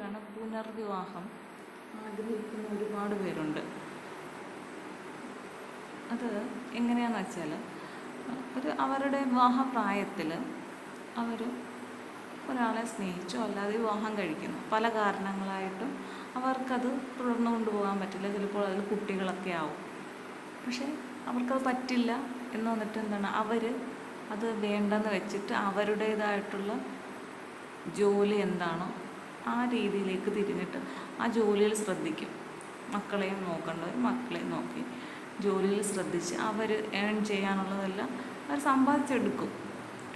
എന്താണ് പുനർവിവാഹം ആഗ്രഹിക്കുന്ന ഒരുപാട് പേരുണ്ട്. അത് എങ്ങനെയാണെന്ന് വെച്ചാൽ അവരുടെ വിവാഹപ്രായത്തിൽ അവർ ഒരാളെ സ്നേഹിച്ചോ അല്ലാതെ വിവാഹം കഴിക്കുന്നു. പല കാരണങ്ങളായിട്ടും അവർക്കത് തുടർന്ന് കൊണ്ടുപോകാൻ പറ്റില്ല. ചിലപ്പോൾ അതിൽ കുട്ടികളൊക്കെ ആവും. പക്ഷേ അവർക്കത് പറ്റില്ല എന്ന് വന്നിട്ട് എന്താണ് അത് വേണ്ടെന്ന് വെച്ചിട്ട് അവരുടേതായിട്ടുള്ള ജോലി എന്താണോ ആ രീതിയിലേക്ക് തിരിഞ്ഞിട്ട് ആ ജോലിയിൽ ശ്രദ്ധിക്കും. മക്കളെയും നോക്കേണ്ടവർ മക്കളെയും നോക്കി ജോലിയിൽ ശ്രദ്ധിച്ച് അവർ ഏൺ ചെയ്യാനുള്ളതെല്ലാം അവർ സമ്പാദിച്ചെടുക്കും.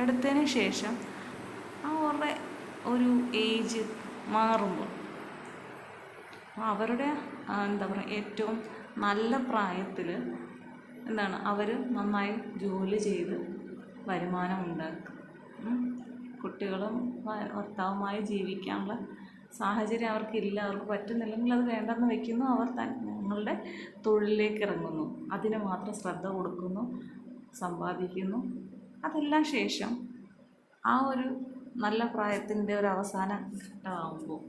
എടുത്തതിന് ശേഷം അവരുടെ ഒരു ഏജ് മാറുമ്പോൾ അവരുടെ എന്താ പറയുക ഏറ്റവും നല്ല പ്രായത്തിൽ അവർ നന്നായി ജോലി ചെയ്ത് വരുമാനം ഉണ്ടാക്കും. കുട്ടികളും ഭർത്താവുമായി ജീവിക്കാനുള്ള സാഹചര്യം അവർക്കില്ല, അവർക്ക് പറ്റുന്നില്ലെങ്കിൽ അത് വേണ്ടെന്ന് വയ്ക്കുന്നു. അവർ തങ്ങളുടെ തൊഴിലിലേക്ക് ഇറങ്ങുന്നു, അതിന് മാത്രം ശ്രദ്ധ കൊടുക്കുന്നു, സമ്പാദിക്കുന്നു. അതെല്ലാം ശേഷം ആ ഒരു നല്ല പ്രായത്തിൻ്റെ ഒരു അവസാന ഘട്ടമാകുമ്പോൾ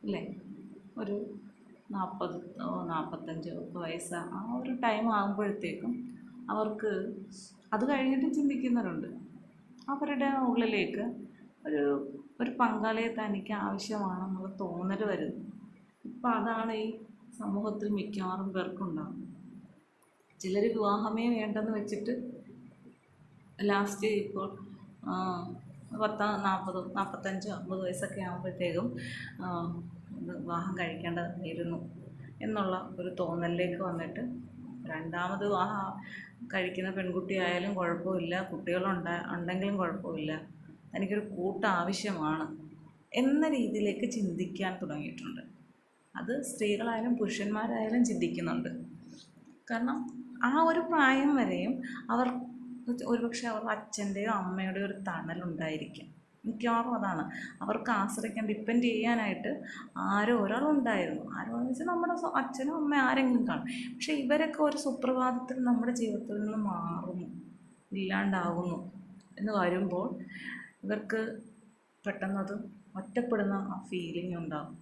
അല്ലേ, ഒരു 40-45 വയസ്സ് ആ ഒരു ടൈം ആകുമ്പോഴത്തേക്കും അവർക്ക് അത് കഴിഞ്ഞിട്ട് ചിന്തിക്കുന്നവരുണ്ട്. അവരുടെ ഉള്ളിലേക്ക് ഒരു പങ്കാളിയെ തനിക്ക് ആവശ്യമാണെന്നുള്ള തോന്നൽ വരുന്നു. ഇപ്പം അതാണ് ഈ സമൂഹത്തിൽ മിക്കവാറും പേർക്കുണ്ടാകും. ചിലർ വിവാഹമേ വേണ്ടെന്ന് വെച്ചിട്ട് ലാസ്റ്റ് ഇപ്പോൾ 45-50 വയസ്സൊക്കെ ആകുമ്പോഴത്തേക്കും വിവാഹം കഴിക്കേണ്ടതായിരുന്നു എന്നുള്ള ഒരു തോന്നലിലേക്ക് വന്നിട്ട് രണ്ടാമത് വിവാഹം കഴിക്കുന്ന പെൺകുട്ടിയായാലും കുഴപ്പമില്ല, കുട്ടികളുണ്ടെങ്കിലും കുഴപ്പമില്ല, തനിക്കൊരു ആവശ്യമാണ് എന്ന രീതിയിലേക്ക് ചിന്തിക്കാൻ തുടങ്ങിയിട്ടുണ്ട്. അത് സ്ത്രീകളായാലും പുരുഷന്മാരായാലും ചിന്തിക്കുന്നുണ്ട്. കാരണം ആ ഒരു പ്രായം വരെയും അവർ ഒരുപക്ഷെ അവരുടെ അച്ഛൻ്റെയോ അമ്മയുടെയോ ഒരു തണലുണ്ടായിരിക്കും. മിക്കവാറും അതാണ് അവർക്ക് ആശ്രയിക്കാൻ, ഡിപ്പെൻഡ് ചെയ്യാനായിട്ട് ആരോ ഒരാളുണ്ടായിരുന്നു. ആരോന്ന് വെച്ചാൽ നമ്മുടെ അച്ഛനോ അമ്മയോ ആരെങ്കിലും കാണും. പക്ഷെ ഇവരൊക്കെ ഒരു സുപ്രഭാതത്തിൽ നമ്മുടെ ജീവിതത്തിൽ നിന്ന് മാറുന്നു, ഇല്ലാണ്ടാകുന്നു എന്ന് വരുമ്പോൾ ഇവർക്ക് പെട്ടെന്നത് ഒറ്റപ്പെടുന്ന ആ ഫീലിംഗ് ഉണ്ടാകും.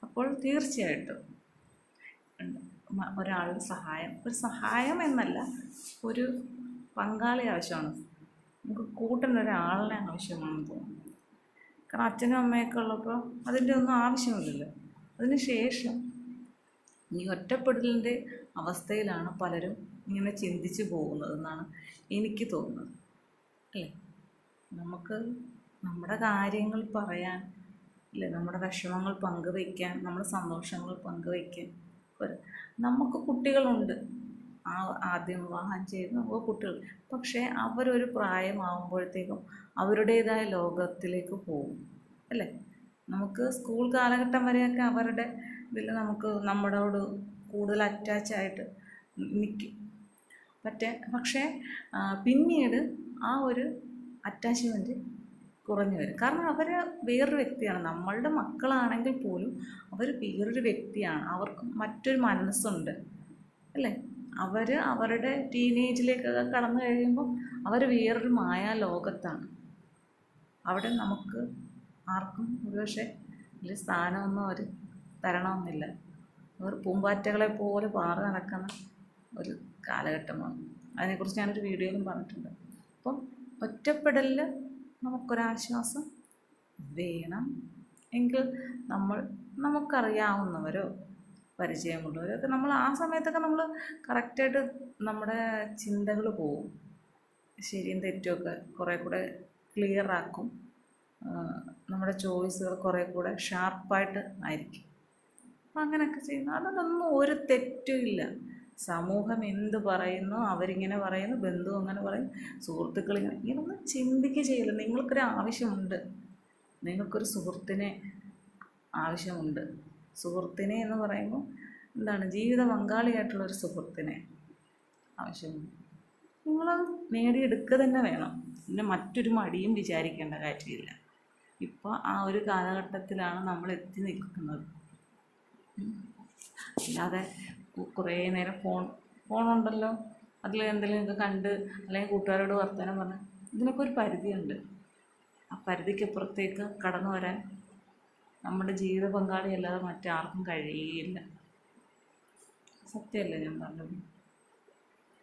അപ്പോൾ തീർച്ചയായിട്ടും ഒരാളുടെ ഒരു സഹായം എന്നല്ല, ഒരു പങ്കാളി ആവശ്യമാണ്. നമുക്ക് കൂട്ടിനൊരാളിനെ ആവശ്യമാണെന്ന് തോന്നുന്നു. കാരണം അച്ഛനും അമ്മയൊക്കെ ഉള്ളപ്പോൾ അതിൻ്റെ ഒന്നും ആവശ്യമില്ലല്ലോ. അതിന് ശേഷം ഈ ഒറ്റപ്പെടലിൻ്റെ അവസ്ഥയിലാണ് പലരും ഇങ്ങനെ ചിന്തിച്ച് പോകുന്നതെന്നാണ് എനിക്ക് തോന്നുന്നത്. അല്ലേ, നമുക്ക് നമ്മുടെ കാര്യങ്ങൾ പറയാൻ, അല്ലേ, നമ്മുടെ വിഷമങ്ങൾ പങ്കുവയ്ക്കാൻ, നമ്മുടെ സന്തോഷങ്ങൾ പങ്കുവയ്ക്കാൻ നമുക്ക് കുട്ടികളുണ്ട്. ആദ്യം വിവാഹം ചെയ്ത് നമുക്ക് കുട്ടികൾ, പക്ഷേ അവരൊരു പ്രായമാകുമ്പോഴത്തേക്കും അവരുടേതായ ലോകത്തിലേക്ക് പോകും. അല്ലേ, നമുക്ക് സ്കൂൾ കാലഘട്ടം വരെയൊക്കെ അവരുടെ ഇതിൽ നമുക്ക് നമ്മളോട് കൂടുതൽ അറ്റാച്ചായിട്ട് നിൽക്കും. പക്ഷേ പിന്നീട് ആ ഒരു അറ്റാച്ച്മെൻറ്റ് കുറഞ്ഞു വരും. കാരണം അവർ വേറൊരു വ്യക്തിയാണ്. നമ്മളുടെ മക്കളാണെങ്കിൽ പോലും അവർ വേറൊരു വ്യക്തിയാണ്. അവർക്ക് മറ്റൊരു മനസ്സുണ്ട്. അല്ലേ, അവരുടെ ടീനേജിലേക്കൊക്കെ കടന്നു കഴിയുമ്പോൾ അവർ വേറൊരു മായാലോകത്താണ്. അവിടെ നമുക്ക് ആർക്കും ഒരുപക്ഷെ വലിയ സ്ഥാനമൊന്നും അവർ തരണമെന്നില്ല. അവർ പൂമ്പാറ്റകളെ പോലെ പാറി നടക്കുന്ന ഒരു കാലഘട്ടമാണ്. അതിനെക്കുറിച്ച് ഞാനൊരു വീഡിയോയിലും പറഞ്ഞിട്ടുണ്ട്. അപ്പം ഒറ്റപ്പെടലിൽ നമുക്കൊരാശ്വാസം വേണം എങ്കിൽ നമുക്കറിയാവുന്നവരോ പരിചയമുള്ളവരൊക്കെ നമ്മൾ ആ സമയത്തൊക്കെ നമ്മൾ കറക്റ്റായിട്ട് നമ്മുടെ ചിന്തകൾ പോവും. ശരിയും തെറ്റുമൊക്കെ കുറേ കൂടെ ക്ലിയറാക്കും. നമ്മുടെ ചോയ്സുകൾ കുറേ കൂടെ ഷാർപ്പായിട്ട് ആയിരിക്കും. അപ്പം അങ്ങനെയൊക്കെ ചെയ്യുന്നു. അതൊന്നും ഒരു തെറ്റുമില്ല. സമൂഹം എന്ത് പറയുന്നു, അവരിങ്ങനെ പറയുന്നു, ബന്ധു അങ്ങനെ പറയും, ഇങ്ങനൊന്നും ചിന്തിക്കുക ചെയ്യില്ല. നിങ്ങൾക്കൊരു ആവശ്യമുണ്ട്, നിങ്ങൾക്കൊരു സുഹൃത്തിനെ ആവശ്യമുണ്ട്. സുഹൃത്തിനെ എന്ന് പറയുമ്പോൾ എന്താണ്, ജീവിത പങ്കാളിയായിട്ടുള്ളൊരു സുഹൃത്തിനെ ആവശ്യമുണ്ട്. നിങ്ങളത് നേടിയെടുക്കുക തന്നെ വേണം. പിന്നെ മറ്റൊരു മടിയും വിചാരിക്കേണ്ട കാര്യമില്ല. ഇപ്പോൾ ആ ഒരു കാലഘട്ടത്തിലാണ് നമ്മൾ എത്തി നിൽക്കുന്നത്. അല്ലാതെ കുറേ നേരം ഫോണുണ്ടല്ലോ, അതിൽ എന്തെങ്കിലുമൊക്കെ കണ്ട് അല്ലെങ്കിൽ കൂട്ടുകാരോട് വർത്തമാനം പറഞ്ഞ് ഇതിനൊക്കെ ഒരു പരിധിയുണ്ട്. ആ പരിധിക്കപ്പുറത്തേക്ക് കടന്നു വരാൻ നമ്മുടെ ജീവിത പങ്കാളി അല്ലാതെ മറ്റാർക്കും കഴിയുകയില്ല. സത്യമല്ലേ ഞാൻ പറഞ്ഞത്?